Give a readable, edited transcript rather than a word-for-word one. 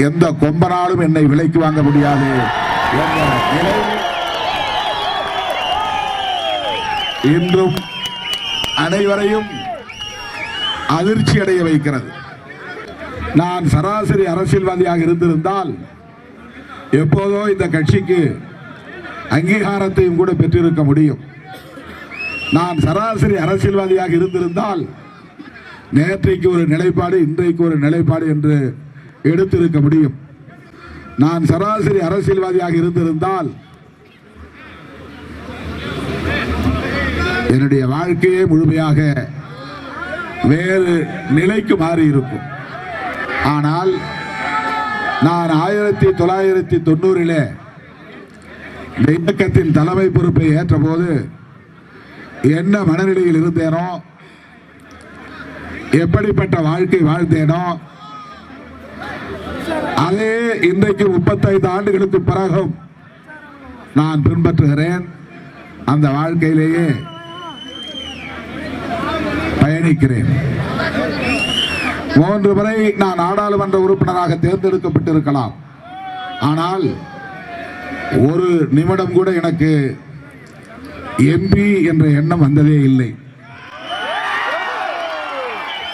எந்த கொம்பனாலும் என்னை விலைக்கு வாங்க முடியாது என்ற நிலை இன்றும் அனைவரையும் அதிர்ச்சி அடைய வைக்கிறது. நான் சராசரி அரசியல்வாதியாக இருந்திருந்தால் எப்போதோ இந்த கட்சிக்கு அங்கீகாரத்தையும் கூட பெற்றிருக்க முடியும். நான் சராசரி அரசியல்வாதியாக இருந்திருந்தால் நேற்றைக்கு ஒரு நிலைப்பாடு, இன்றைக்கு ஒரு நிலைப்பாடு என்று எடுத்திருக்க முடியும். நான் சராசரி அரசியல்வாதியாக இருந்திருந்தால் என்னுடைய வாழ்க்கையே முழுமையாக வேறு நிலைக்கு மாறி இருக்கும். ஆனால் நான் 1990 இந்த இயக்கத்தின் தலைமை பொறுப்பை ஏற்ற போது என்ன மனநிலையில் இருந்தேனோ, எப்படிப்பட்ட வாழ்க்கை வாழ்ந்தேனோ, அதே இன்றைக்கு 35 ஆண்டுகளுக்கு பிறகும் நான் பின்பற்றுகிறேன். அந்த வாழ்க்கையிலேயே பயணிக்கிறேன். 3 முறை நான் நாடாளுமன்ற உறுப்பினராக தேர்ந்தெடுக்கப்பட்டிருக்கலாம். ஆனால் ஒரு நிமிடம் கூட எனக்கு எம்பி என்ற எண்ணம் வந்ததே இல்லை.